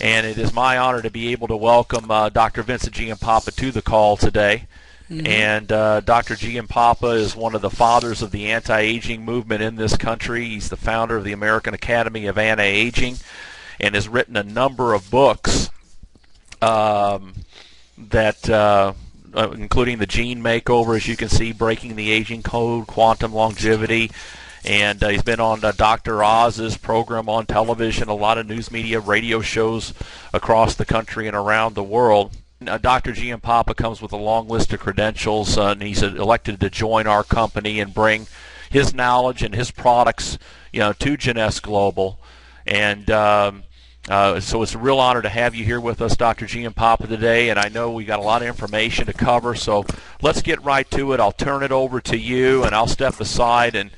And it is my honor to be able to welcome Dr. Vincent Giampapa to the call today. And Dr. Giampapa is one of the fathers of the anti-aging movement in this country. He's the founder of the American Academy of Anti-Aging and has written a number of books including The Gene Makeover, as you can see, Breaking the Aging Code, Quantum Longevity. And he's been on Dr. Oz's program on television, a lot of news media, radio shows across the country and around the world. Dr. Giampapa comes with a long list of credentials, and he's elected to join our company and bring his knowledge and his products, to Jeunesse Global. And so it's a real honor to have you here with us, Dr. Giampapa, today. And I know we got a lot of information to cover, so let's get right to it. I'll turn it over to you, and I'll step aside and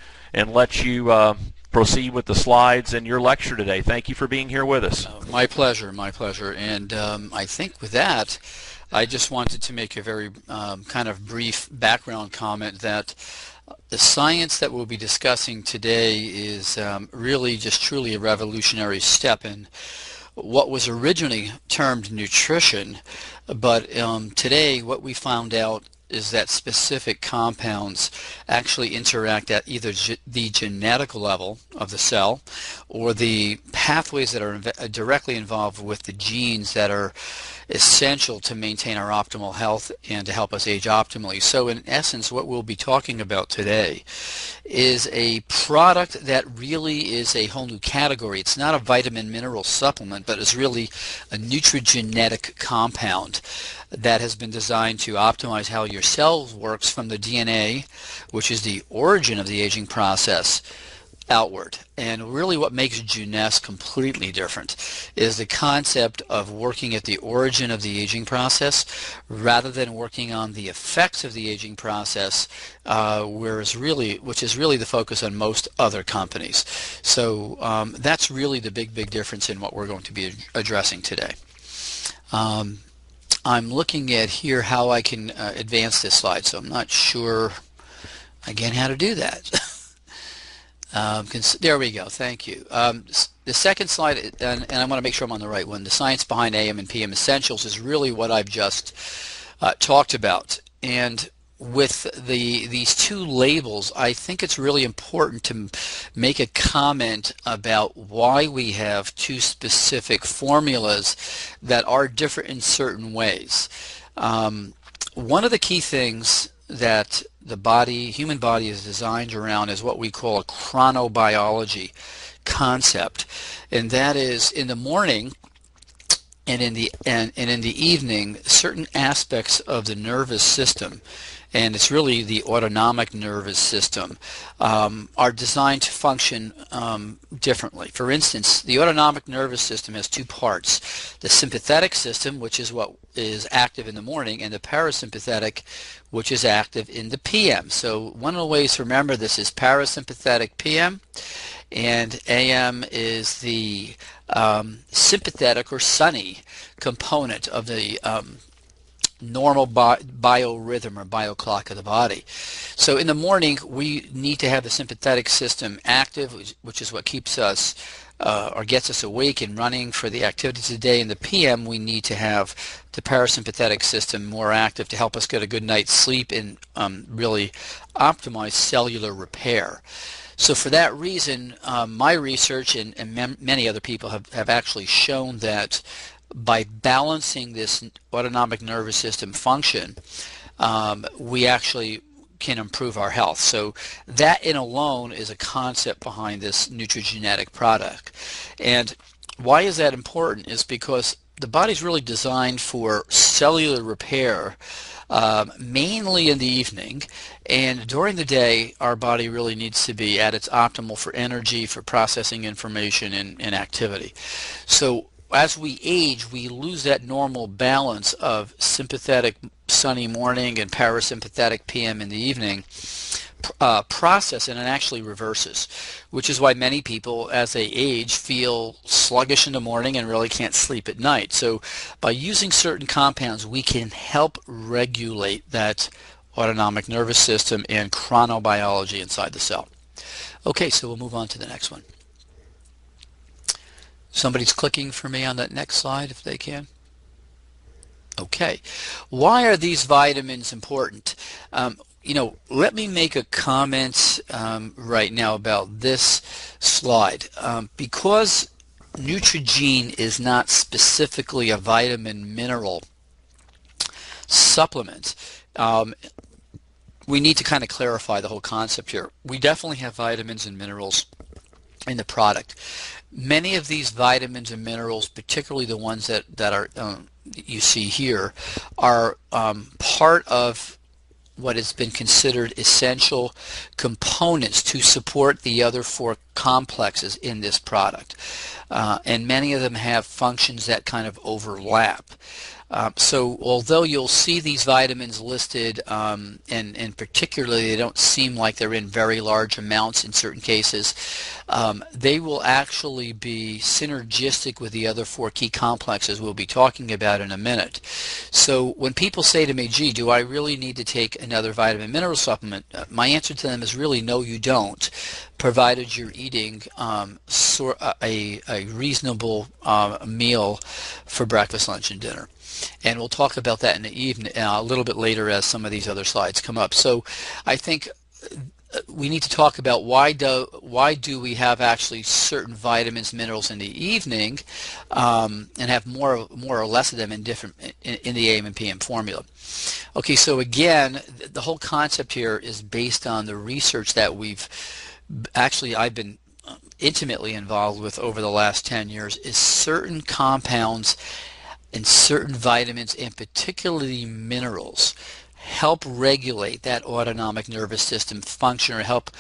let you proceed with the slides and your lecture today. Thank you for being here with us. My pleasure, my pleasure. And I think with that, I just wanted to make a very kind of brief background comment that the science that we'll be discussing today is really just truly a revolutionary step in what was originally termed nutrition, but today what we found out is that specific compounds actually interact at either the genetic level of the cell or the pathways that are directly involved with the genes that are essential to maintain our optimal health and to help us age optimally. So in essence, what we'll be talking about today is a product that really is a whole new category. It's not a vitamin mineral supplement, but it's really a nutrigenetic compound that has been designed to optimize how your cells works from the DNA, which is the origin of the aging process, outward. And really what makes Jeunesse completely different is the concept of working at the origin of the aging process rather than working on the effects of the aging process, which is really the focus on most other companies. So that's really the big difference in what we're going to be addressing today. I'm looking at here how I can advance this slide, so I'm not sure again how to do that. There we go. Thank you. The second slide, and I want to make sure I'm on the right one, the science behind AM and PM essentials is really what I've just talked about. And with these two labels, I think it's really important to make a comment about why we have two specific formulas that are different in certain ways. One of the key things that the human body is designed around is what we call a chronobiology concept, and that is in the morning and in the evening, certain aspects of the nervous system, and it's really the autonomic nervous system, are designed to function differently. For instance, the autonomic nervous system has two parts: the sympathetic system, which is what is active in the morning, and the parasympathetic, which is active in the PM. So one of the ways to remember this is parasympathetic PM, and AM is the sympathetic or sunny component of the normal biorhythm or bioclock of the body. So in the morning we need to have the sympathetic system active, which is what keeps us or gets us awake and running for the activities of the day. In the PM we need to have the parasympathetic system more active to help us get a good night's sleep and really optimize cellular repair. So for that reason, my research and many other people have actually shown that by balancing this autonomic nervous system function, we actually can improve our health. So that in alone is a concept behind this nutrigenetic product. And why is that important is because the body's really designed for cellular repair, mainly in the evening, and during the day our body really needs to be at its optimal for energy, for processing information and activity. So as we age, we lose that normal balance of sympathetic sunny morning and parasympathetic PM in the evening process, and it actually reverses, which is why many people as they age feel sluggish in the morning and really can't sleep at night. So by using certain compounds we can help regulate that autonomic nervous system and chronobiology inside the cell. Okay, so we'll move on to the next one. Somebody's clicking for me on that next slide if they can. Okay, why are these vitamins important? Let me make a comment right now about this slide. Because Neutrogena is not specifically a vitamin mineral supplement, we need to kind of clarify the whole concept here. We definitely have vitamins and minerals in the product. Many of these vitamins and minerals, particularly the ones that are you see here, are part of what has been considered essential components to support the other four complexes in this product. And many of them have functions that kind of overlap. So although you'll see these vitamins listed, and particularly they don't seem like they're in very large amounts in certain cases, they will actually be synergistic with the other four key complexes we'll be talking about in a minute. So when people say to me, gee, do I really need to take another vitamin mineral supplement? My answer to them is really no, you don't, provided you're eating a reasonable meal for breakfast, lunch, and dinner. And we'll talk about that in the evening a little bit later as some of these other slides come up. So I think we need to talk about why do we have actually certain vitamins, minerals in the evening, and have more or less of them in the AM and PM formula. Okay, so again, the whole concept here is based on the research that I've been intimately involved with over the last 10 years, is certain compounds and certain vitamins, and particularly minerals, help regulate that autonomic nervous system function, or help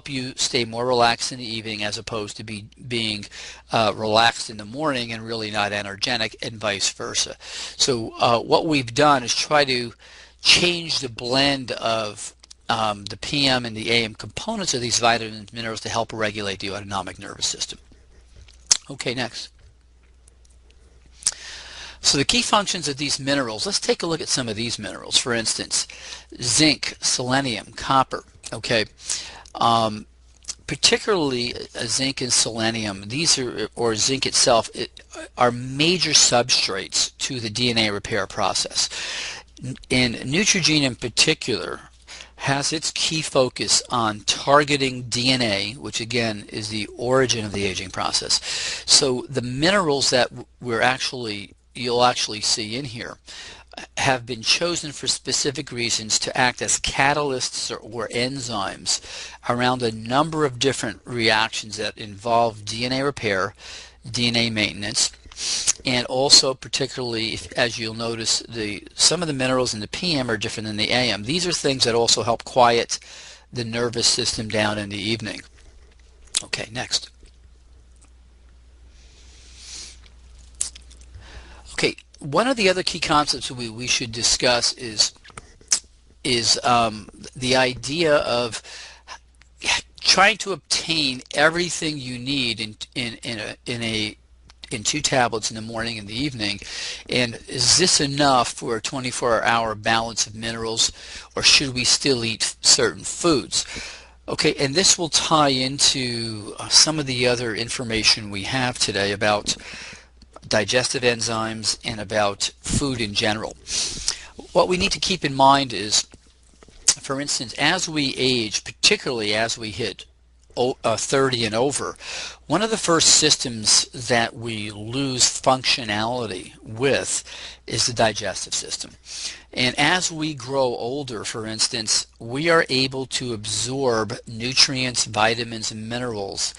you stay more relaxed in the evening as opposed to being relaxed in the morning and really not energetic, and vice versa. So what we've done is try to change the blend of the PM and the AM components of these vitamins and minerals to help regulate the autonomic nervous system. Okay, next. So the key functions of these minerals, let's take a look at some of these minerals. For instance, zinc, selenium, copper. Okay, particularly zinc and selenium, or zinc itself, are major substrates to the DNA repair process. And Neutrogena in particular has its key focus on targeting DNA, which again is the origin of the aging process. So the minerals that you'll actually see in here have been chosen for specific reasons to act as catalysts or enzymes around a number of different reactions that involve DNA repair, DNA maintenance, and also particularly, as you'll notice, some of the minerals in the PM are different than the AM. These are things that also help quiet the nervous system down in the evening. Okay, next. Okay, one of the other key concepts we should discuss is the idea of trying to obtain everything you need in 2 tablets in the morning and the evening. And is this enough for a 24-hour balance of minerals, or should we still eat certain foods? Okay, and this will tie into some of the other information we have today about digestive enzymes and about food in general. What we need to keep in mind is, for instance, as we age, particularly as we hit 30 and over, one of the first systems that we lose functionality with is the digestive system. And as we grow older, for instance, we are able to absorb nutrients, vitamins, and minerals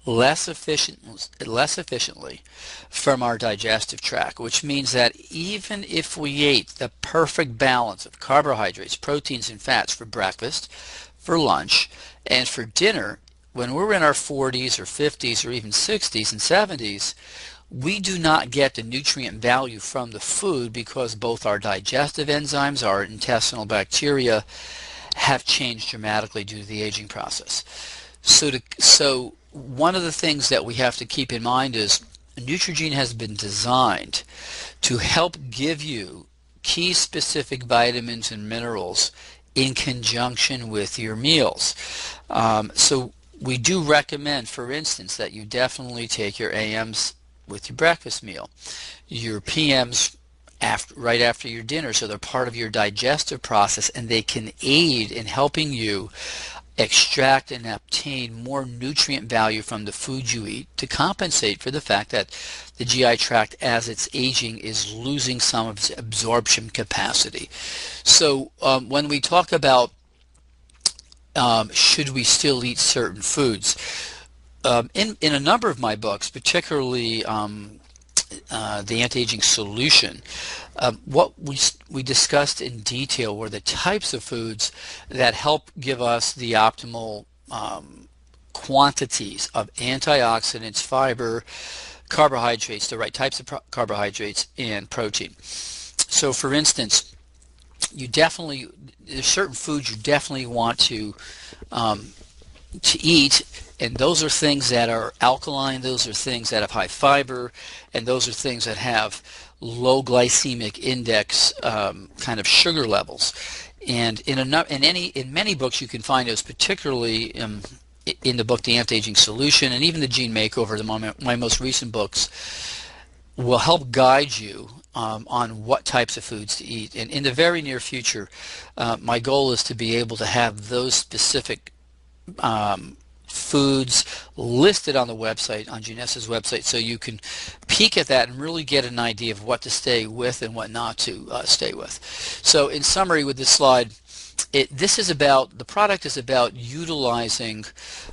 less efficiently from our digestive tract, which means that even if we ate the perfect balance of carbohydrates, proteins, and fats for breakfast, for lunch, and for dinner, when we're in our 40s or 50s or even 60s and 70s, we do not get the nutrient value from the food because both our digestive enzymes, our intestinal bacteria, have changed dramatically due to the aging process. So one of the things that we have to keep in mind is Neutrogena has been designed to help give you key specific vitamins and minerals in conjunction with your meals. So we do recommend, for instance, that you definitely take your AMs with your breakfast meal, your PMs right after your dinner, so they're part of your digestive process, and they can aid in helping you extract and obtain more nutrient value from the food you eat to compensate for the fact that the GI tract, as it's aging, is losing some of its absorption capacity. So when we talk about should we still eat certain foods, in a number of my books, particularly the Anti-Aging Solution, what we discussed in detail were the types of foods that help give us the optimal quantities of antioxidants, fiber, carbohydrates, the right types of carbohydrates, and protein. So for instance, there's certain foods you definitely want to eat, and those are things that are alkaline, those are things that have high fiber, and those are things that have low glycemic index kind of sugar levels. And in many books you can find those, particularly in the book The Anti-Aging Solution, and even the Gene Makeover, my most recent books, will help guide you on what types of foods to eat. And in the very near future, my goal is to be able to have those specific foods listed on the website, on Junessa's website, so you can peek at that and really get an idea of what to stay with and what not to stay with. So in summary, with this slide, the product is about utilizing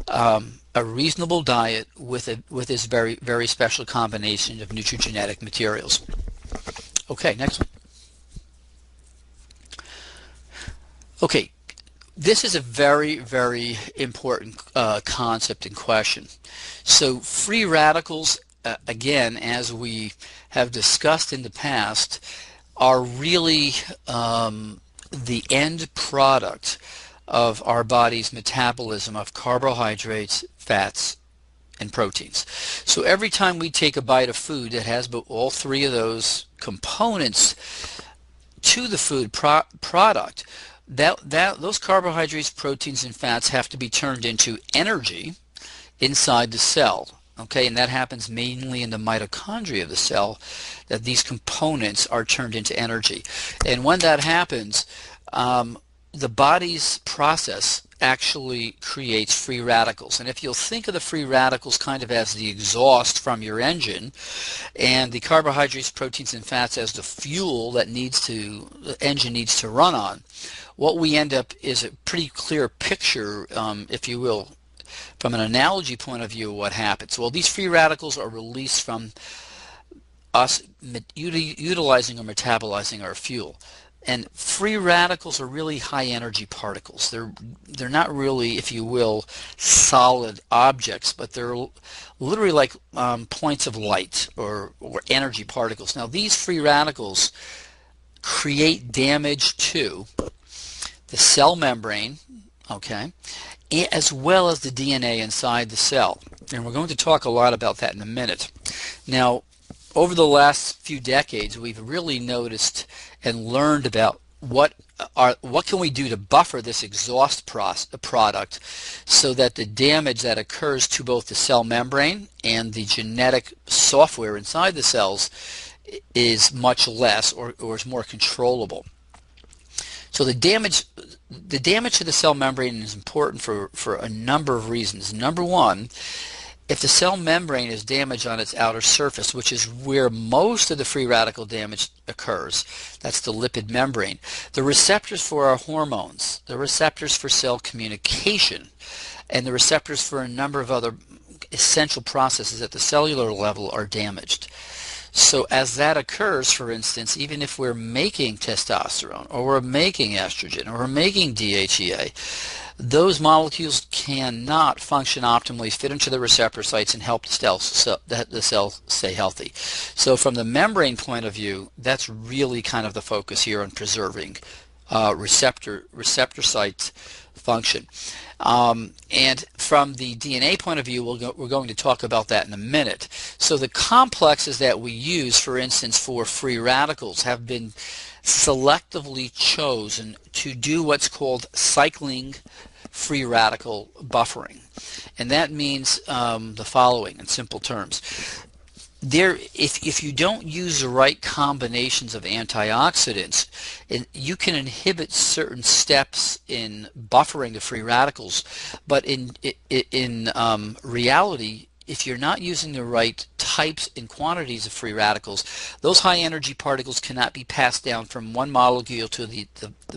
a reasonable diet with this very, very special combination of nutrigenetic materials. Okay, next one. Okay, this is a very, very important concept and question. So free radicals, again, as we have discussed in the past, are really the end product of our body's metabolism of carbohydrates, fats, and proteins. So every time we take a bite of food that has all three of those components to the food product, those carbohydrates, proteins, and fats have to be turned into energy inside the cell. Okay, and that happens mainly in the mitochondria of the cell, that these components are turned into energy. And when that happens, the body's process actually creates free radicals. And if you'll think of the free radicals kind of as the exhaust from your engine, and the carbohydrates, proteins, and fats as the fuel that the engine needs to run on, what we end up is a pretty clear picture, if you will, from an analogy point of view, what happens. Well, these free radicals are released from us utilizing or metabolizing our fuel. And free radicals are really high energy particles. They're not really, if you will, solid objects, but they're literally like points of light or energy particles. Now these free radicals create damage to the cell membrane, okay, as well as the DNA inside the cell. And we're going to talk a lot about that in a minute. Now, over the last few decades, we've really noticed and learned about what can we do to buffer this exhaust product so that the damage that occurs to both the cell membrane and the genetic software inside the cells is much less or is more controllable. So the damage to the cell membrane is important for a number of reasons. Number one, if the cell membrane is damaged on its outer surface, which is where most of the free radical damage occurs, that's the lipid membrane, the receptors for our hormones, the receptors for cell communication, and the receptors for a number of other essential processes at the cellular level are damaged. So as that occurs, for instance, even if we're making testosterone or we're making estrogen or we're making DHEA, those molecules cannot function optimally, fit into the receptor sites, and help the cell stay healthy. So from the membrane point of view, that's really kind of the focus here on preserving receptor site function. And from the DNA point of view, we're going to talk about that in a minute. So the complexes that we use, for instance, for free radicals have been selectively chosen to do what's called cycling free radical buffering. And that means the following in simple terms. If you don't use the right combinations of antioxidants, you can inhibit certain steps in buffering the free radicals. But in reality, if you're not using the right types and quantities of free radicals, those high energy particles cannot be passed down from one molecule to the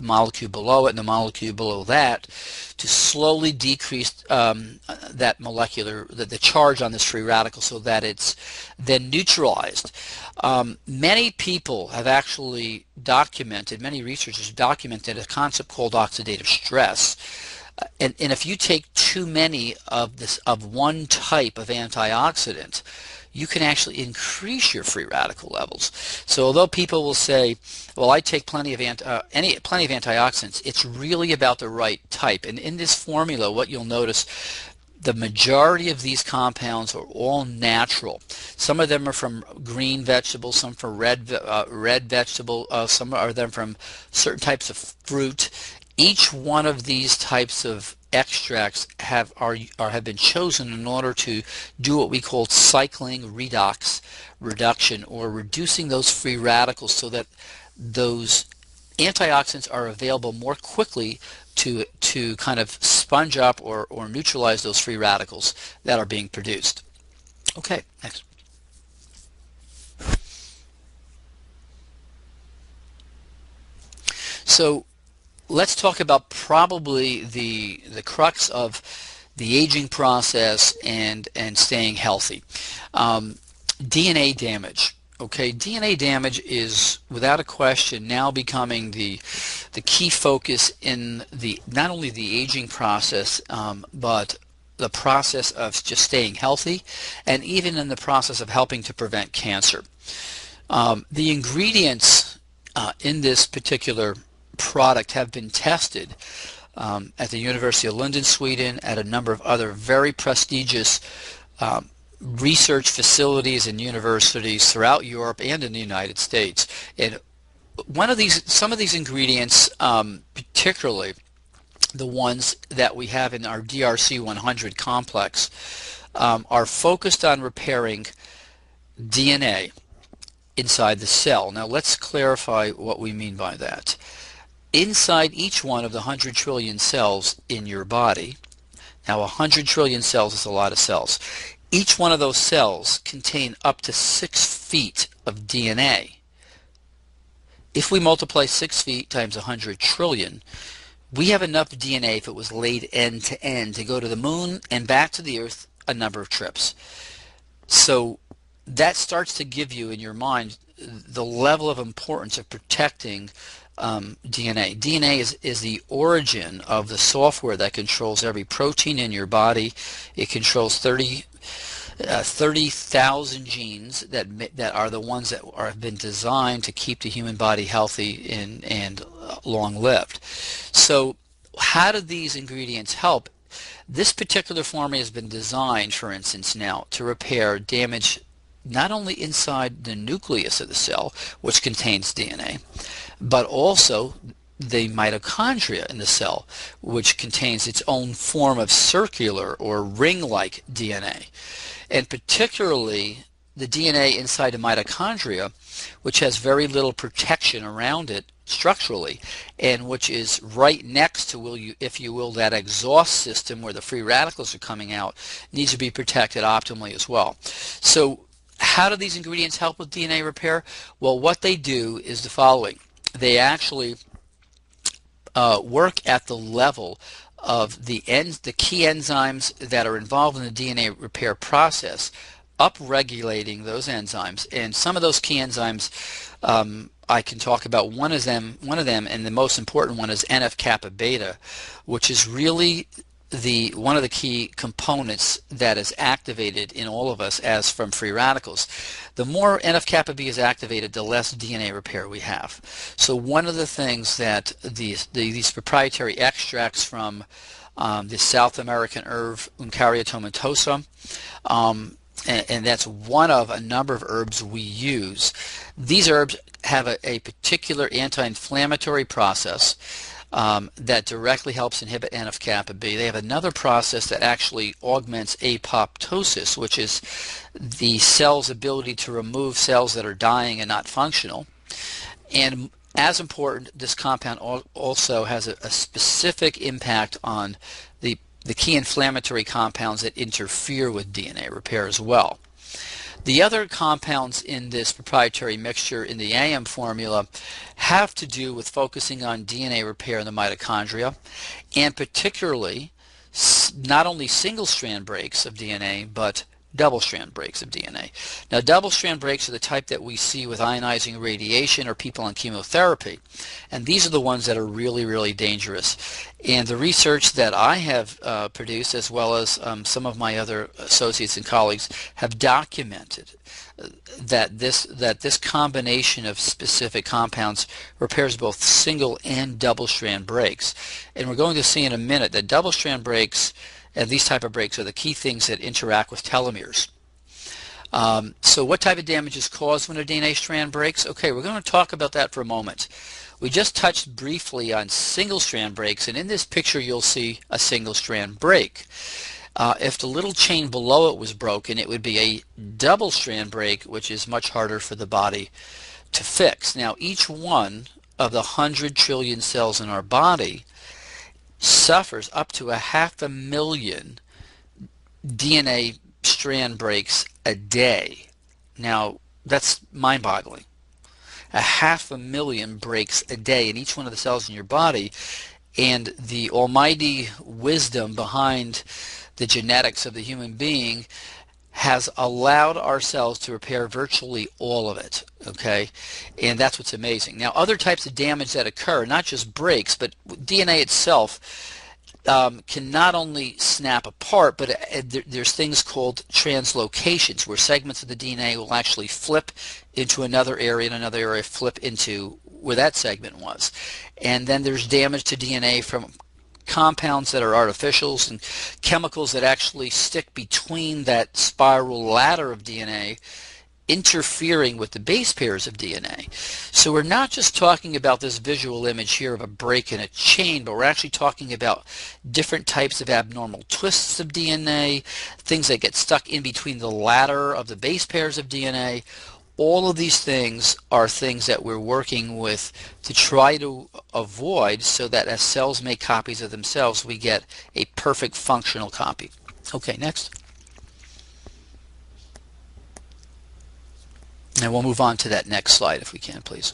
molecule below it and the molecule below that to slowly decrease that molecular, the charge on this free radical, so that it's then neutralized. Many people have actually documented, many researchers documented a concept called oxidative stress. And if you take too many of one type of antioxidant, you can actually increase your free radical levels. So although people will say, well, I take plenty of antioxidants, it's really about the right type. And in this formula, what you'll notice, the majority of these compounds are all natural. Some of them are from green vegetables, some from red vegetable, some are them from certain types of fruit. Each one of these types of extracts have been chosen in order to do what we call cycling reduction, or reducing those free radicals so that those antioxidants are available more quickly to kind of sponge up or neutralize those free radicals that are being produced. Okay, next. So let's talk about probably the crux of the aging process and staying healthy. DNA damage. Okay, DNA damage is without a question now becoming the key focus in not only the aging process, but the process of just staying healthy, and even in the process of helping to prevent cancer. The ingredients in this particular product have been tested at the University of Lund, Sweden, at a number of other very prestigious research facilities and universities throughout Europe and in the United States. And some of these ingredients, particularly the ones that we have in our DRC 100 complex, are focused on repairing DNA inside the cell. Now let's clarify what we mean by that. Inside each one of the 100 trillion cells in your body, now 100 trillion cells is a lot of cells. Each one of those cells contain up to 6 feet of DNA. If we multiply 6 feet times 100 trillion, we have enough DNA, if it was laid end to end, to go to the moon and back to the earth a number of trips. So that starts to give you in your mind the level of importance of protecting DNA. DNA is the origin of the software that controls every protein in your body. It controls 30,000 genes that are the ones that have been designed to keep the human body healthy and long-lived. So how do these ingredients help? This particular formula has been designed, for instance, now to repair damage not only inside the nucleus of the cell, which contains DNA, but also the mitochondria in the cell, which contains its own form of circular or ring-like DNA. And particularly the DNA inside the mitochondria, which has very little protection around it structurally, and which is right next to, if you will, that exhaust system where the free radicals are coming out, needs to be protected optimally as well. So how do these ingredients help with DNA repair? Well, what they do is the following. They actually work at the level of the key enzymes that are involved in the DNA repair process, upregulating those enzymes. And some of those key enzymes I can talk about. One of them, and the most important one, is NF-kappa beta, which is really one of the key components that is activated in all of us as from free radicals. The more NF-kappa B is activated, the less DNA repair we have. So one of the things that these proprietary extracts from the South American herb Uncaria tomentosa, and that's one of a number of herbs we use. These herbs have a particular anti-inflammatory process. that directly helps inhibit NF-kappa B. They have another process that actually augments apoptosis, which is the cell's ability to remove cells that are dying and not functional. And as important, this compound also has a specific impact on the key inflammatory compounds that interfere with DNA repair as well. The other compounds in this proprietary mixture in the AM formula have to do with focusing on DNA repair in the mitochondria, and particularly not only single-strand breaks of DNA, but double-strand breaks of DNA. Now, double-strand breaks are the type that we see with ionizing radiation or people on chemotherapy, and these are the ones that are really, really dangerous. And the research that I have produced, as well as some of my other associates and colleagues, have documented that this combination of specific compounds repairs both single and double-strand breaks. And we're going to see in a minute that double-strand breaks and these type of breaks are the key things that interact with telomeres. So what type of damage is caused when a DNA strand breaks? Okay, we're going to talk about that for a moment. We just touched briefly on single strand breaks, and in this picture you'll see a single strand break. If the little chain below it was broken, it would be a double strand break, which is much harder for the body to fix. Now, each one of the 100 trillion cells in our body suffers up to 500,000 DNA strand breaks a day. Now, that's mind-boggling. 500,000 breaks a day in each one of the cells in your body, and the almighty wisdom behind the genetics of the human being has allowed our cells to repair virtually all of it, okay? And that's what's amazing. Now, other types of damage that occur, not just breaks, but DNA itself can not only snap apart, but there's things called translocations, where segments of the DNA will actually flip into another area, and another area flip into where that segment was. And then there's damage to DNA from compounds that are artificials and chemicals that actually stick between that spiral ladder of DNA, interfering with the base pairs of DNA. So we're not just talking about this visual image here of a break in a chain, but we're actually talking about different types of abnormal twists of DNA, things that get stuck in between the ladder of the base pairs of DNA. All of these things are things that we're working with to try to avoid, so that as cells make copies of themselves, we get a perfect functional copy. Okay, next. And we'll move on to that next slide if we can, please.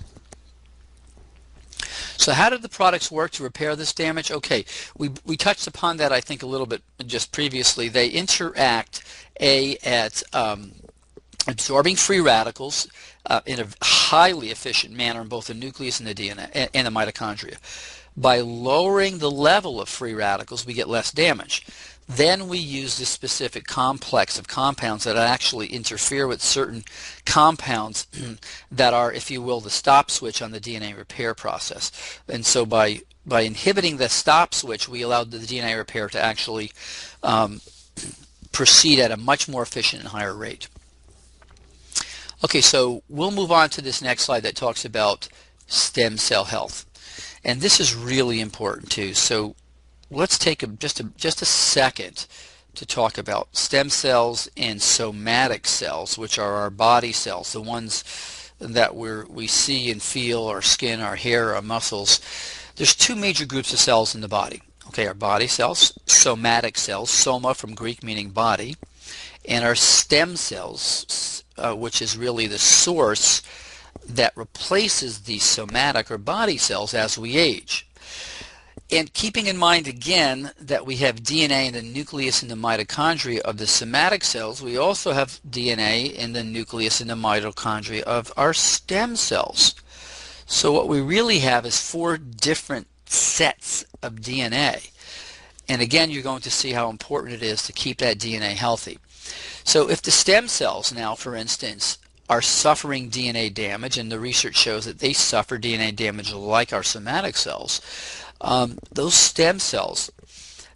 So how did the products work to repair this damage? Okay, we touched upon that, I think, a little bit just previously. They interact at absorbing free radicals in a highly efficient manner in both the nucleus and the DNA and the mitochondria. By lowering the level of free radicals, we get less damage. Then we use this specific complex of compounds that actually interfere with certain compounds that are, if you will, the stop switch on the DNA repair process. And so by inhibiting the stop switch, we allowed the DNA repair to actually proceed at a much more efficient and higher rate. Okay, so we'll move on to this next slide that talks about stem cell health. And this is really important too. So let's take just a second to talk about stem cells and somatic cells, which are our body cells, the ones that we see and feel, our skin, our hair, our muscles. There's two major groups of cells in the body. Okay, our body cells, somatic cells, soma from Greek meaning body, and our stem cells, which is really the source that replaces the somatic or body cells as we age. And keeping in mind again that we have DNA in the nucleus and the mitochondria of the somatic cells, we also have DNA in the nucleus and the mitochondria of our stem cells. So what we really have is 4 different sets of DNA. And again, you're going to see how important it is to keep that DNA healthy. So if the stem cells now, for instance, are suffering DNA damage, and the research shows that they suffer DNA damage like our somatic cells, those stem cells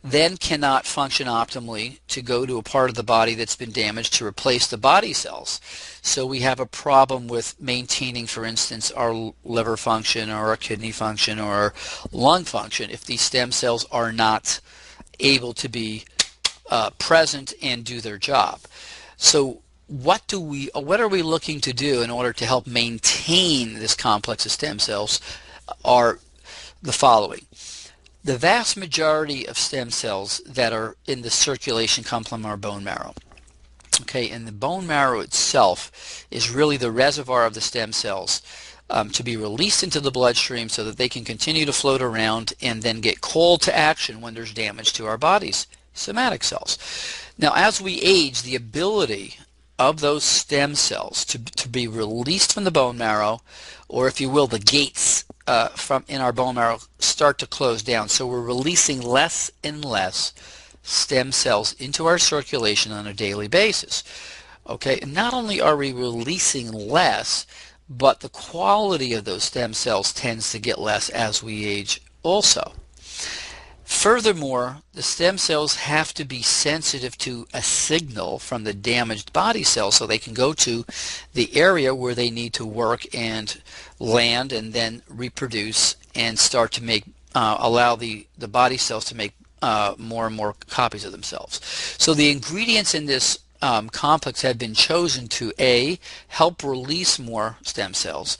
then cannot function optimally to go to a part of the body that's been damaged to replace the body cells. So we have a problem with maintaining, for instance, our liver function or our kidney function or our lung function if these stem cells are not able to be present and do their job. So what are we looking to do in order to help maintain this complex of stem cells are the following. The vast majority of stem cells that are in the circulation come from our bone marrow. Okay, and the bone marrow itself is really the reservoir of the stem cells to be released into the bloodstream so that they can continue to float around and then get called to action when there's damage to our body's somatic cells. Now, as we age, the ability of those stem cells to be released from the bone marrow, or if you will, the gates from in our bone marrow start to close down. So we're releasing less and less stem cells into our circulation on a daily basis. Okay, and not only are we releasing less, but the quality of those stem cells tends to get less as we age also. Furthermore, the stem cells have to be sensitive to a signal from the damaged body cells so they can go to the area where they need to work and land and then reproduce and start to make allow the body cells to make more and more copies of themselves. So the ingredients in this complex have been chosen to A, help release more stem cells,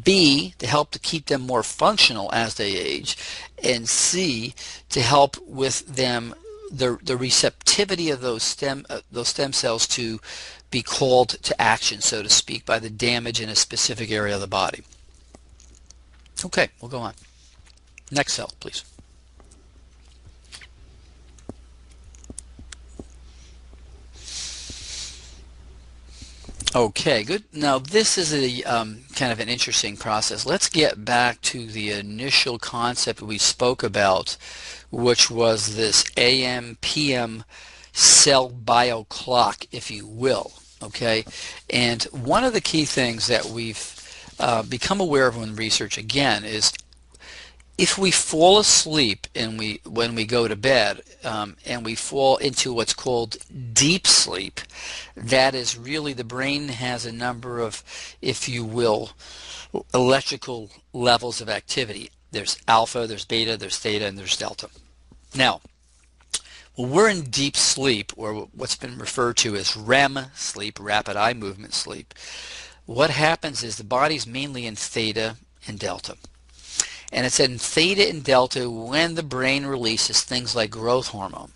B, to help to keep them more functional as they age, and C, to help with them the receptivity of those stem cells to be called to action, so to speak, by the damage in a specific area of the body. Okay, we'll go on. Next cell, please. Okay, good. Now this is a kind of an interesting process. Let's get back to the initial concept we spoke about, which was this AM/PM cell bio clock, if you will. Okay, and one of the key things that we've become aware of in research again is if we fall asleep and when we go to bed and we fall into what's called deep sleep, that is really the brain has a number of, if you will, electrical levels of activity. There's alpha, there's beta, there's theta, and there's delta. Now, when we're in deep sleep, or what's been referred to as REM sleep, rapid eye movement sleep, what happens is the body's mainly in theta and delta. And it's in theta and delta when the brain releases things like growth hormone,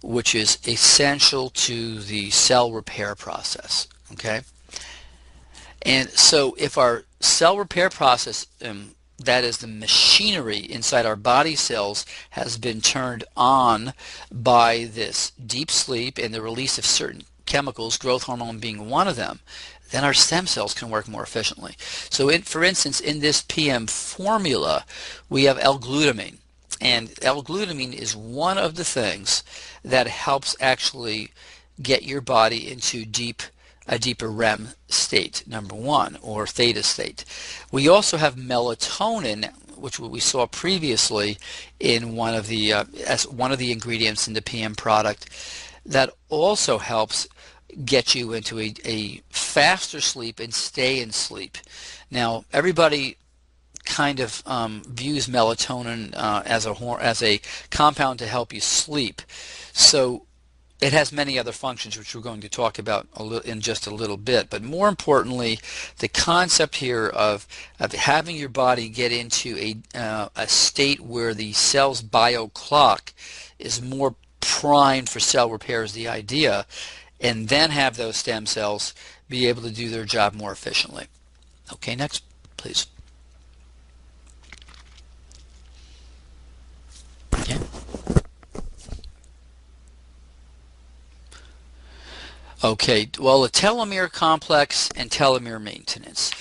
which is essential to the cell repair process. Okay? And so if our cell repair process, that is the machinery inside our body cells, has been turned on by this deep sleep and the release of certain chemicals, growth hormone being one of them, then our stem cells can work more efficiently. So for instance, in this PM formula, we have L-glutamine. And L-glutamine is one of the things that helps actually get your body into a deeper REM state, number one, or theta state. We also have melatonin, which we saw previously in one of the as one of the ingredients in the PM product, that also helps get you into a faster sleep and stay in sleep. Now, everybody kind of views melatonin as a compound to help you sleep. So it has many other functions, which we're going to talk about in just a little bit. But more importantly, the concept here of having your body get into a state where the cell's bio clock is more primed for cell repair is the idea, and then have those stem cells be able to do their job more efficiently. Okay, next, please. Okay. Okay, well, the telomere complex and telomere maintenance.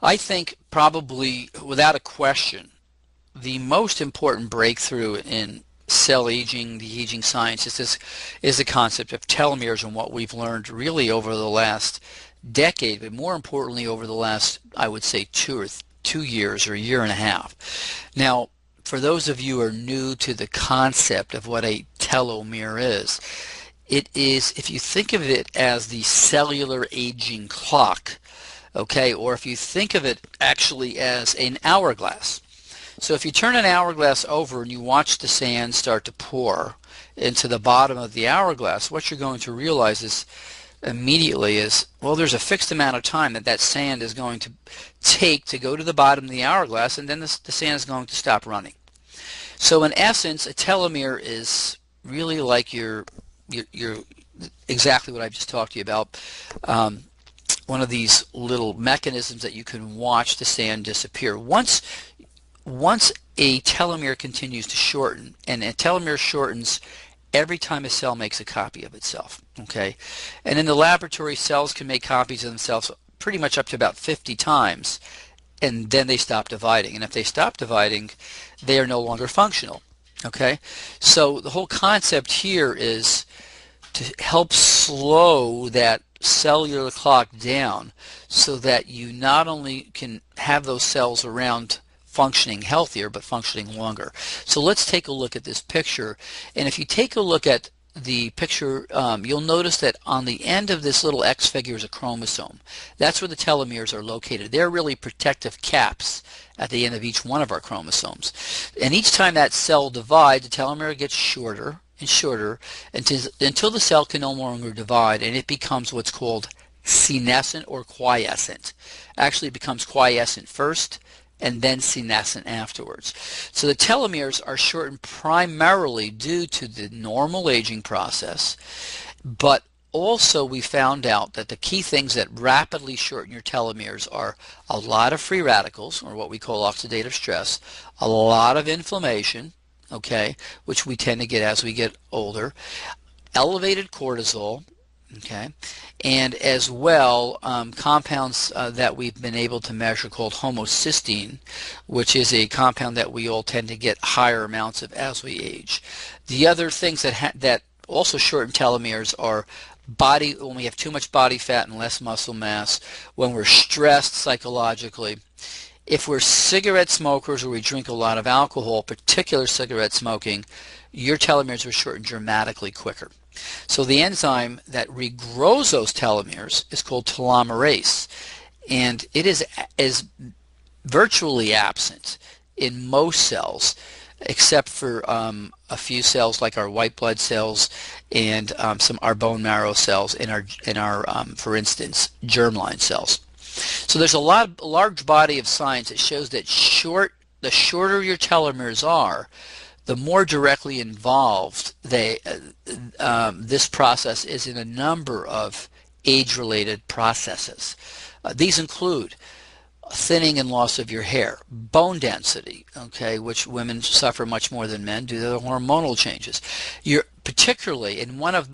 I think probably, without a question, the most important breakthrough in cell aging, the aging science, is the concept of telomeres and what we've learned really over the last decade, but more importantly over the last, I would say, 2 years or a year and a half. Now, for those of you who are new to the concept of what a telomere is. It is, if you think of it as the cellular aging clock, okay, or if you think of it actually as an hourglass. So if you turn an hourglass over and you watch the sand start to pour into the bottom of the hourglass, what you're going to realize is immediately is, well, there's a fixed amount of time that that sand is going to take to go to the bottom of the hourglass, and then the sand is going to stop running. So in essence, a telomere is really like your exactly what I've just talked to you about. One of these little mechanisms that you can watch the sand disappear. Once a telomere continues to shorten, and a telomere shortens every time a cell makes a copy of itself, okay? And in the laboratory, cells can make copies of themselves pretty much up to about 50 times, and then they stop dividing. And if they stop dividing, they are no longer functional, okay? So the whole concept here is to help slow that cellular clock down so that you not only can have those cells around functioning healthier, but functioning longer. So let's take a look at this picture. And if you take a look at the picture, you'll notice that on the end of this little X figure is a chromosome. That's where the telomeres are located. They're really protective caps at the end of each one of our chromosomes. And each time that cell divides, the telomere gets shorter and shorter until the cell can no longer divide, and it becomes what's called senescent or quiescent. Actually, it becomes quiescent first and then senescent afterwards. So the telomeres are shortened primarily due to the normal aging process, but also we found out that the key things that rapidly shorten your telomeres are a lot of free radicals, or what we call oxidative stress, a lot of inflammation, okay, which we tend to get as we get older, elevated cortisol, okay, and as well compounds that we've been able to measure called homocysteine, which is a compound that we all tend to get higher amounts of as we age. The other things that also shorten telomeres are when we have too much body fat and less muscle mass, when we're stressed psychologically, if we're cigarette smokers or we drink a lot of alcohol, particular cigarette smoking, your telomeres will shorten dramatically quicker. So the enzyme that regrows those telomeres is called telomerase, and it is virtually absent in most cells, except for a few cells like our white blood cells and our bone marrow cells and our for instance, germline cells. So there's a large body of science that shows that the shorter your telomeres are, the more directly involved this process is in a number of age-related processes. These include thinning and loss of your hair, bone density, okay, which women suffer much more than men due to the hormonal changes. Particularly, and one of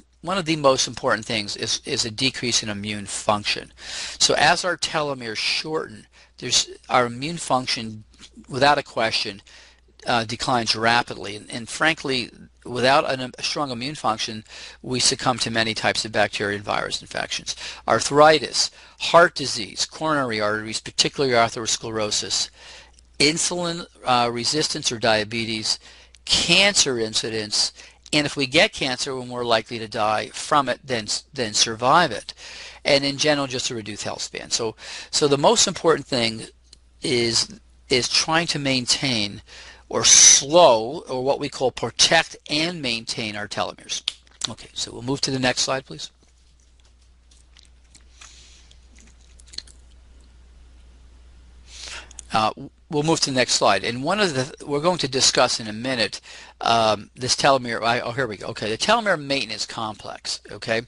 the most important things is a decrease in immune function. So as our telomeres shorten, our immune function, without a question, declines rapidly, and frankly, without a strong immune function, we succumb to many types of bacteria and virus infections. Arthritis, heart disease, coronary arteries, particularly atherosclerosis, insulin resistance or diabetes, cancer incidence, and if we get cancer, we're more likely to die from it than survive it, and in general, just a reduced health span. So the most important thing is trying to maintain or slow, or what we call protect and maintain our telomeres. Okay, so we'll move to the next slide, please. We'll move to the next slide, and we're going to discuss in a minute this telomere. Oh, here we go. Okay, the telomere maintenance complex. Okay,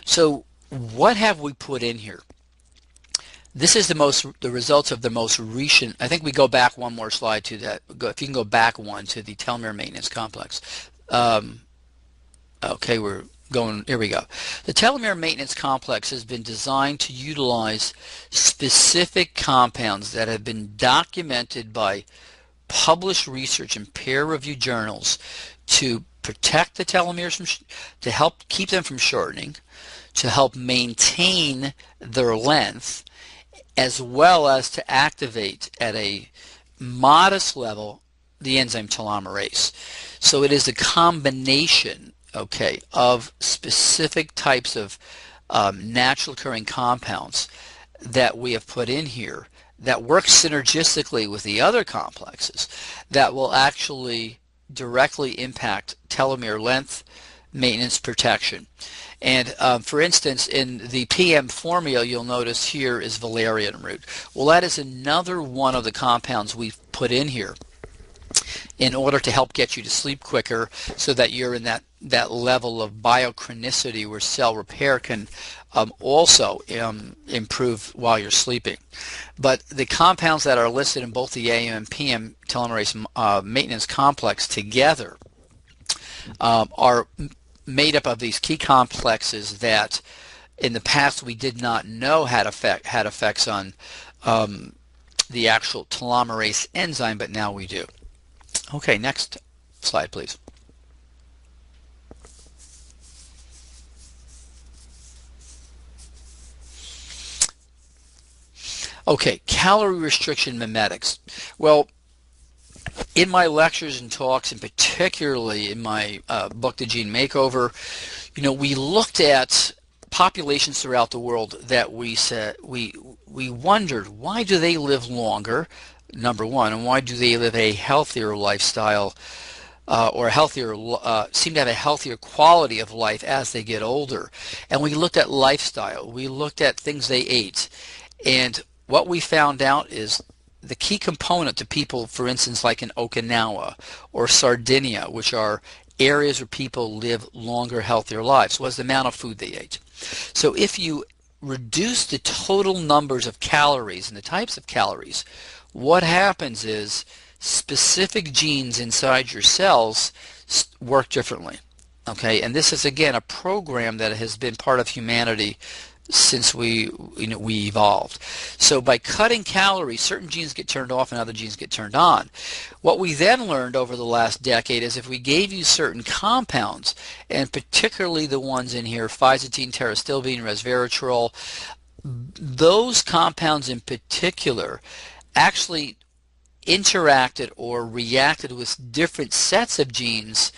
so what have we put in here? This is the results of the most recent. I think we go back one more slide to that. If you can go back one to the telomere maintenance complex. Okay, we're going. Here we go. The telomere maintenance complex has been designed to utilize specific compounds that have been documented by published research in peer-reviewed journals to protect the telomeres, to help keep them from shortening, to help maintain their length, as well as to activate at a modest level the enzyme telomerase. So it is a combination, okay, of specific types of natural occurring compounds that we have put in here that work synergistically with the other complexes that will actually directly impact telomere length, maintenance, protection. And for instance, in the PM formula, you'll notice here is valerian root. Well, that is another one of the compounds we've put in here in order to help get you to sleep quicker, so that you're in that level of biochronicity where cell repair can also improve while you're sleeping. But the compounds that are listed in both the AM and PM telomerase maintenance complex together are made up of these key complexes that in the past we did not know had effects on the actual telomerase enzyme, but now we do. Okay, next slide, please. Okay, calorie restriction mimetics. Well, in my lectures and talks, and particularly in my book, The Gene Makeover, we looked at populations throughout the world that we said we wondered, why do they live longer, number one, and why do they live a healthier lifestyle, or healthier, seem to have a healthier quality of life as they get older. And we looked at lifestyle, we looked at things they ate, and what we found out is the key component to people, for instance, like in Okinawa or Sardinia, which are areas where people live longer, healthier lives, was the amount of food they ate. So if you reduce the total numbers of calories and the types of calories, what happens is specific genes inside your cells work differently. Okay, and this is again a program that has been part of humanity since we evolved. So by cutting calories, certain genes get turned off and other genes get turned on. What we then learned over the last decade is if we gave you certain compounds, and particularly the ones in here, phyzatine, terastilbene, resveratrol, those compounds in particular actually interacted or reacted with different sets of genes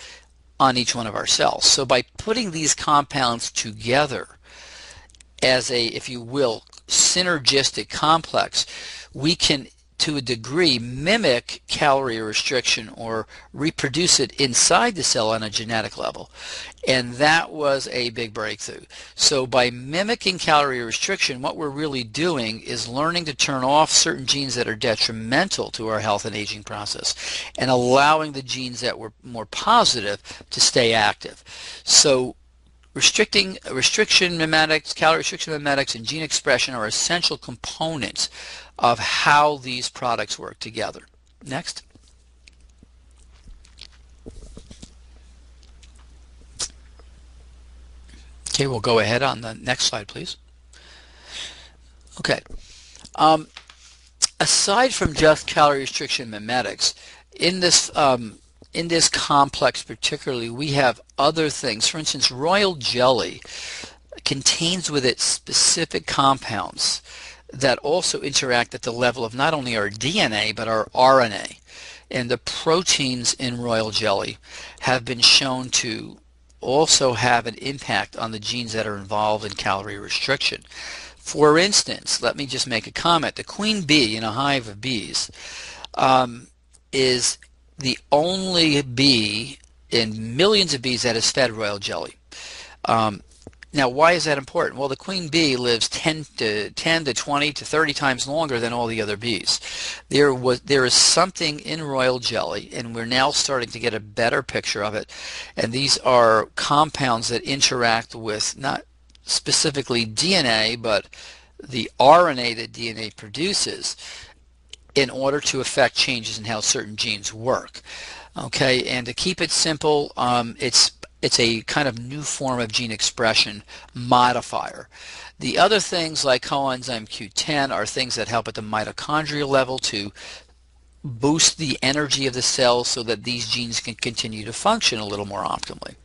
on each one of our cells. So by putting these compounds together as a, if you will, synergistic complex, we can, to a degree, mimic calorie restriction or reproduce it inside the cell on a genetic level. And that was a big breakthrough. So by mimicking calorie restriction, what we're really doing is learning to turn off certain genes that are detrimental to our health and aging process, and allowing the genes that were more positive to stay active. So restriction mimetics, calorie restriction mimetics, and gene expression are essential components of how these products work together. Next. Okay, we'll go ahead on the next slide, please. Okay. Aside from just calorie restriction mimetics, in this complex particularly, we have other things. For instance, royal jelly contains with it specific compounds that also interact at the level of not only our DNA but our RNA. And the proteins in royal jelly have been shown to also have an impact on the genes that are involved in calorie restriction. For instance, let me just make a comment. The queen bee in a hive of bees is the only bee in millions of bees that is fed royal jelly. Now, why is that important? Well, the queen bee lives 10 to 20 to 30 times longer than all the other bees. There is something in royal jelly, and we're now starting to get a better picture of it. And these are compounds that interact with not specifically DNA, but the RNA that DNA produces in order to affect changes in how certain genes work. Okay, and to keep it simple, it's a kind of new form of gene expression modifier. The other things like coenzyme Q10 are things that help at the mitochondrial level to boost the energy of the cells so that these genes can continue to function a little more optimally.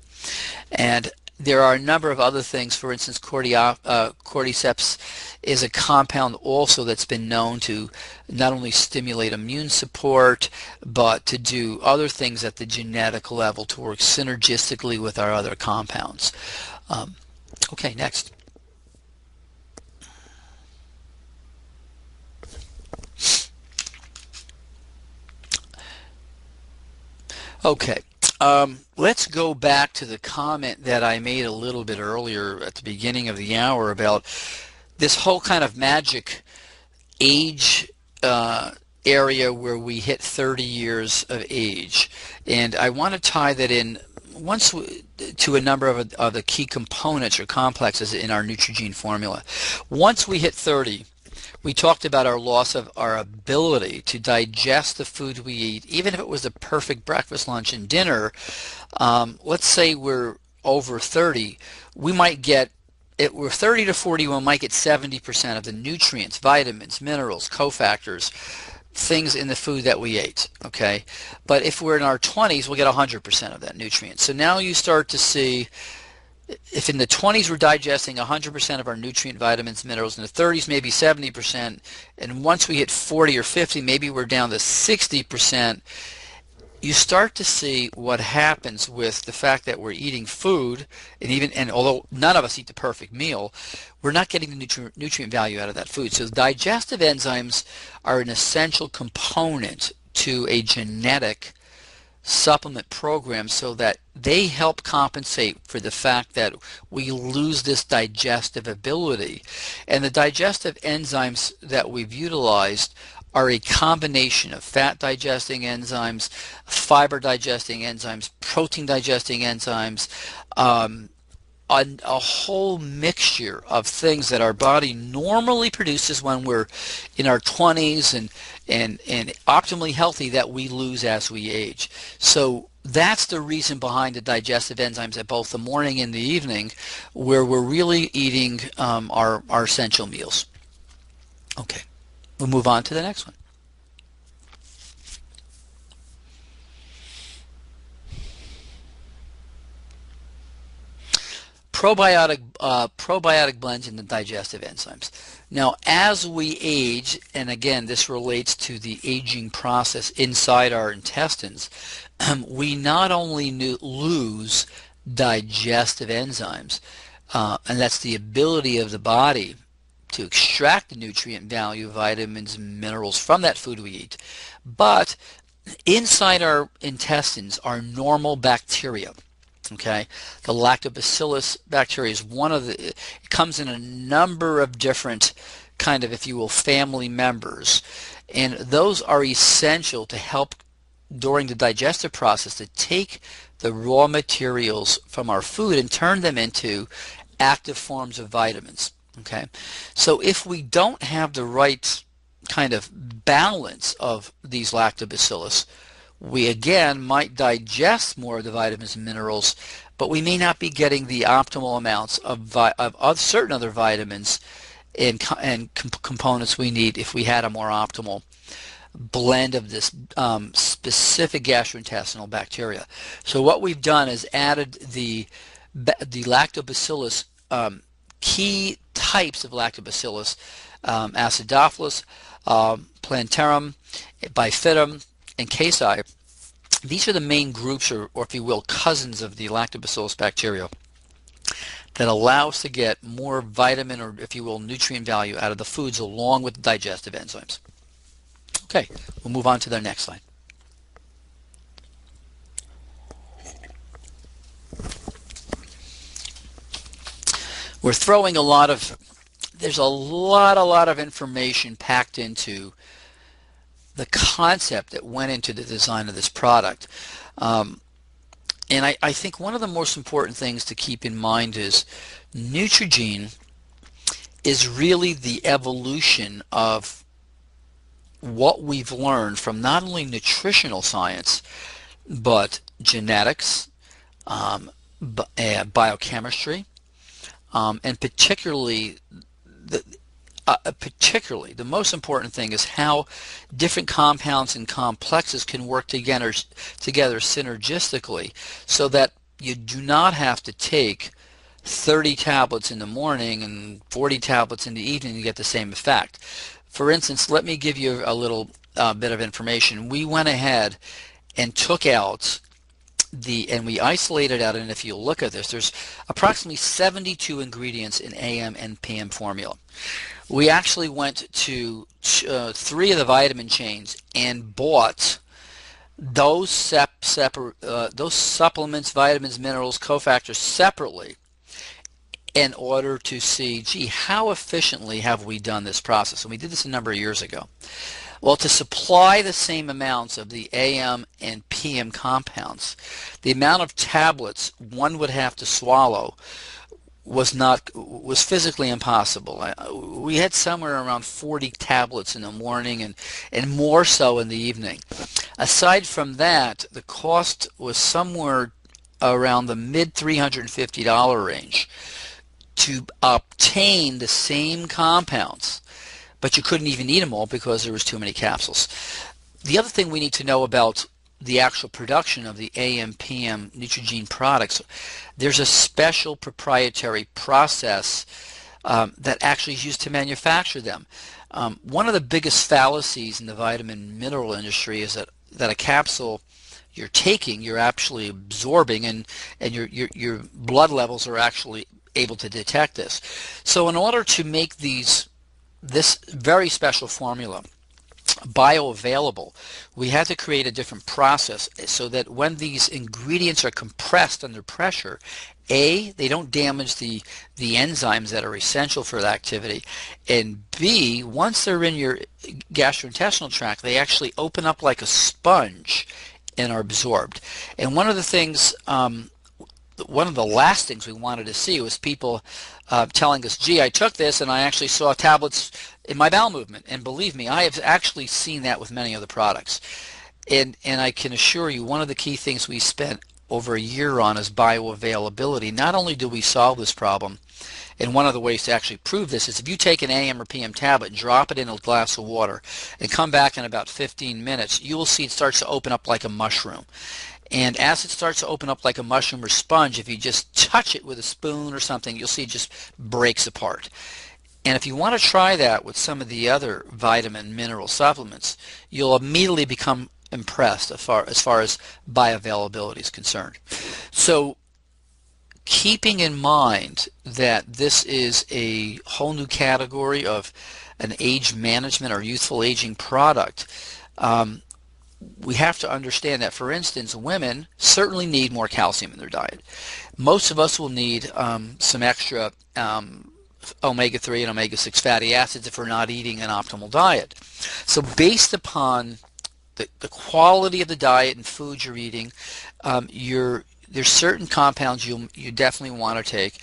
And there are a number of other things. For instance, cordyceps is a compound also that's been known to not only stimulate immune support, but to do other things at the genetic level to work synergistically with our other compounds. Okay, next. Okay, let's go back to the comment that I made a little bit earlier at the beginning of the hour about this whole kind of magic age area where we hit 30 years of age. And I want to tie that in to a number of the key components or complexes in our Neutrogene formula. Once we hit 30, we talked about our loss of our ability to digest the food we eat, even if it was the perfect breakfast, lunch, and dinner. Let's say we're over 30, we might get, we're 30 to 40, we might get 70% of the nutrients, vitamins, minerals, cofactors, things in the food that we ate, okay? But if we're in our 20s, we'll get 100% of that nutrient. So now you start to see, if in the 20s we're digesting 100% of our nutrient, vitamins, minerals, in the 30s maybe 70%, and once we hit 40 or 50, maybe we're down to 60%, you start to see what happens with the fact that we're eating food, and although none of us eat the perfect meal, we're not getting the nutrient value out of that food. So digestive enzymes are an essential component to a genetic supplement program, so that they help compensate for the fact that we lose this digestive ability. And the digestive enzymes that we've utilized are a combination of fat digesting enzymes, fiber digesting enzymes, protein digesting enzymes, a whole mixture of things that our body normally produces when we're in our 20s and optimally healthy, that we lose as we age. So that's the reason behind the digestive enzymes at both the morning and the evening, where we're really eating our essential meals. Okay, we'll move on to the next one. Probiotic blends in the digestive enzymes. Now, as we age, and again, this relates to the aging process inside our intestines, we not only lose digestive enzymes, and that's the ability of the body to extract the nutrient value, vitamins, and minerals from that food we eat, but inside our intestines are normal bacteria. Okay, the lactobacillus bacteria is one of the, it comes in a number of different kind of, if you will, family members, and those are essential to help during the digestive process to take the raw materials from our food and turn them into active forms of vitamins. Okay, so if we don't have the right kind of balance of these lactobacillus, we again might digest more of the vitamins and minerals, but we may not be getting the optimal amounts of certain other vitamins and components we need if we had a more optimal blend of this specific gastrointestinal bacteria. So what we've done is added the lactobacillus, key types of lactobacillus, acidophilus, plantarum, bifidum, and casi. These are the main groups, or if you will, cousins of the lactobacillus bacteria, that allow us to get more vitamin, or if you will, nutrient value out of the foods along with the digestive enzymes. Okay, we'll move on to the next slide. We're throwing there's a lot of information packed into the concept that went into the design of this product. And I think one of the most important things to keep in mind is Neutrogene is really the evolution of what we've learned from not only nutritional science, but genetics, biochemistry, and particularly the most important thing is how different compounds and complexes can work together synergistically, so that you do not have to take 30 tablets in the morning and 40 tablets in the evening to get the same effect. For instance, let me give you a little bit of information. We went ahead and took out and we isolated out, and if you look at this, there's approximately 72 ingredients in AM and PM formula. We actually went to 3 of the vitamin chains and bought those those supplements, vitamins, minerals, cofactors separately in order to see, gee, how efficiently have we done this process? And we did this a number of years ago. Well, to supply the same amounts of the AM and PM compounds, the amount of tablets one would have to swallow was physically impossible. We had somewhere around 40 tablets in the morning and more so in the evening. Aside from that, the cost was somewhere around the mid $350 range to obtain the same compounds, but you couldn't even eat them all because there was too many capsules. The other thing we need to know about the actual production of the AM/PM Neutrogena products, there's a special proprietary process that actually is used to manufacture them. One of the biggest fallacies in the vitamin mineral industry is that a capsule you're taking, you're actually absorbing, and your blood levels are actually able to detect this. So in order to make this very special formula bioavailable, we had to create a different process so that when these ingredients are compressed under pressure, A, they don't damage the enzymes that are essential for the activity, and B, once they're in your gastrointestinal tract, they actually open up like a sponge and are absorbed. And one of the last things we wanted to see was people telling us, gee, I took this and I actually saw tablets in my bowel movement. And believe me, I have actually seen that with many of the products. And I can assure you, one of the key things we spent over a year on is bioavailability. Not only do we solve this problem, and one of the ways to actually prove this is if you take an AM or PM tablet and drop it in a glass of water and come back in about 15 minutes, you will see it starts to open up like a mushroom. And as it starts to open up like a mushroom or sponge, if you just touch it with a spoon or something, you'll see it just breaks apart. And if you want to try that with some of the other vitamin mineral supplements, you'll immediately become impressed as far as bioavailability is concerned. So keeping in mind that this is a whole new category of an age management or youthful aging product, we have to understand that, for instance, women certainly need more calcium in their diet. Most of us will need some extra omega-3 and omega-6 fatty acids if we're not eating an optimal diet. So based upon the quality of the diet and food you're eating, there's certain compounds you definitely want to take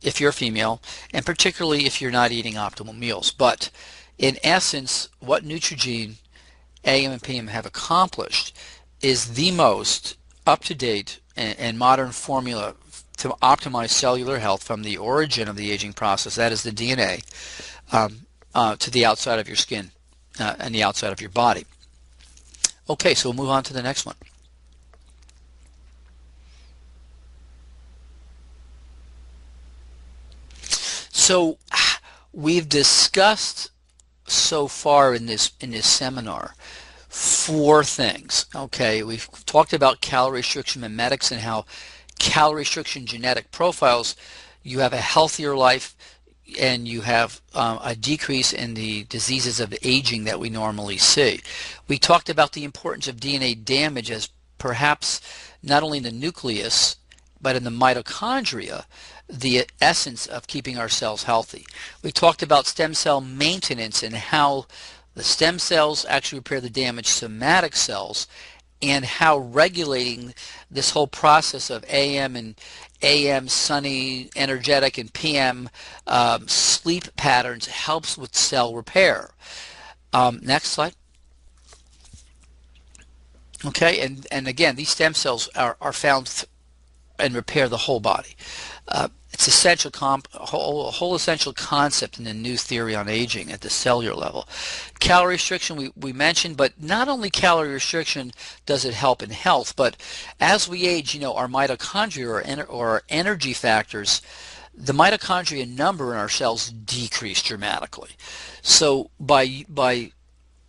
if you're a female, and particularly if you're not eating optimal meals. But in essence, what Neutrogena AM and PM have accomplished is the most up-to-date and modern formula to optimize cellular health from the origin of the aging process, that is the DNA, to the outside of your skin and the outside of your body. Okay, so we'll move on to the next one. So we've discussed so far in this seminar 4 things. Okay, we've talked about calorie restriction mimetics and how calorie restriction genetic profiles, you have a healthier life and you have a decrease in the diseases of aging that we normally see. We talked about the importance of DNA damage as perhaps not only in the nucleus but in the mitochondria, the essence of keeping our cells healthy. We talked about stem cell maintenance and how the stem cells actually repair the damaged somatic cells, and how regulating this whole process of AM sunny, energetic, and PM sleep patterns helps with cell repair. Next slide. Okay, and again, these stem cells are found and repair the whole body. It's a whole essential concept in the new theory on aging at the cellular level. Calorie restriction we mentioned, but not only calorie restriction does it help in health, but as we age, our mitochondria or our energy factors, the mitochondria number in our cells decrease dramatically. So by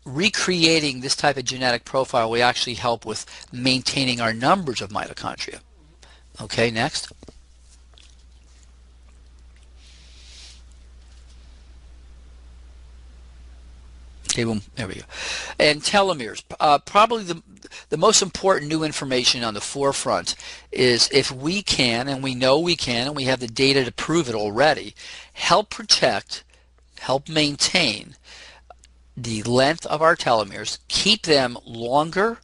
recreating this type of genetic profile, we actually help with maintaining our numbers of mitochondria. Okay, next. Okay, boom, there we go. And telomeres, probably the most important new information on the forefront is if we can, and we know we can, and we have the data to prove it already, help protect, help maintain the length of our telomeres, keep them longer,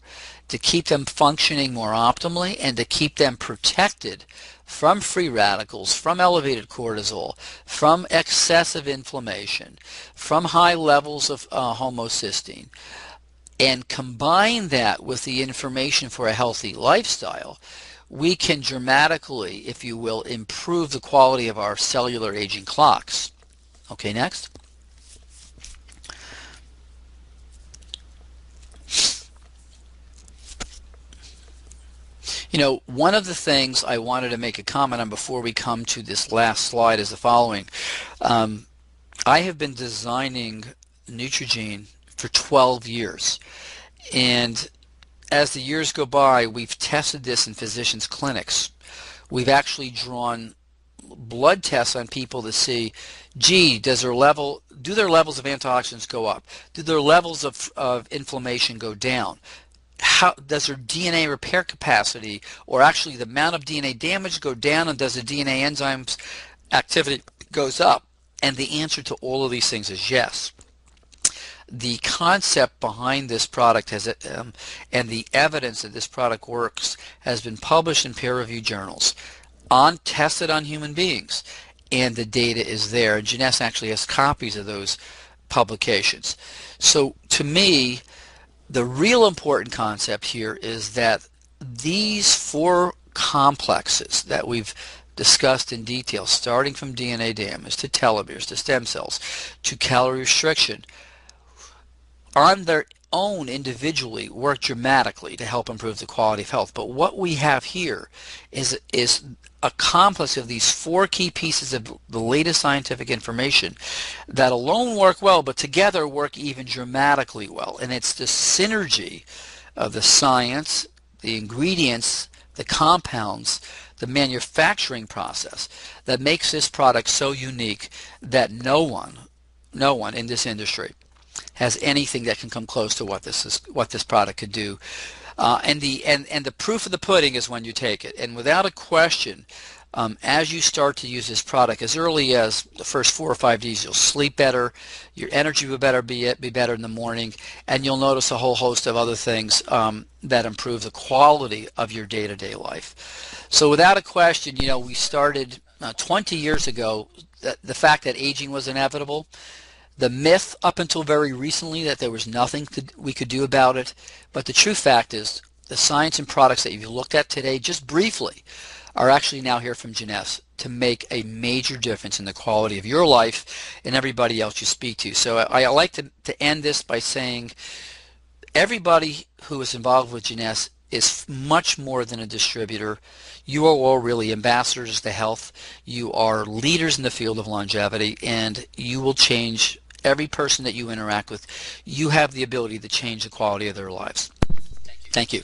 to keep them functioning more optimally, and to keep them protected from free radicals, from elevated cortisol, from excessive inflammation, from high levels of homocysteine, and combine that with the information for a healthy lifestyle, we can dramatically, if you will, improve the quality of our cellular aging clocks. Okay, next. One of the things I wanted to make a comment on before we come to this last slide is the following. I have been designing Neutrogene for 12 years, and as the years go by, we've tested this in physicians' clinics. We've actually drawn blood tests on people to see, gee, do their levels of antioxidants go up? Do their levels of inflammation go down? How does their DNA repair capacity, or actually the amount of DNA damage, go down, and does the DNA enzymes activity goes up? And the answer to all of these things is yes. The concept behind this product has, and the evidence that this product works has been published in peer-reviewed journals, tested on human beings, and the data is there. And Jeunesse actually has copies of those publications. So to me, the real important concept here is that these four complexes that we've discussed in detail, starting from DNA damage to telomeres to stem cells to calorie restriction, on their own individually work dramatically to help improve the quality of health. But what we have here is a complex of these four key pieces of the latest scientific information that alone work well, but together work even dramatically well. And it's the synergy of the science, the ingredients, the compounds, the manufacturing process that makes this product so unique that no one in this industry has anything that can come close to what this product could do. And the proof of the pudding is when you take it. And without a question, as you start to use this product, as early as the first 4 or 5 days, you'll sleep better, your energy will be better in the morning, and you'll notice a whole host of other things that improve the quality of your day-to-day life. So without a question, we started 20 years ago, the fact that aging was inevitable. The myth up until very recently that there was nothing we could do about it, but the true fact is the science and products that you've looked at today, just briefly, are actually now here from Jeunesse to make a major difference in the quality of your life and everybody else you speak to. So I like to end this by saying everybody who is involved with Jeunesse is much more than a distributor. You are all really ambassadors to health. You are leaders in the field of longevity, and you will change every person that you interact with. You have the ability to change the quality of their lives. Thank you.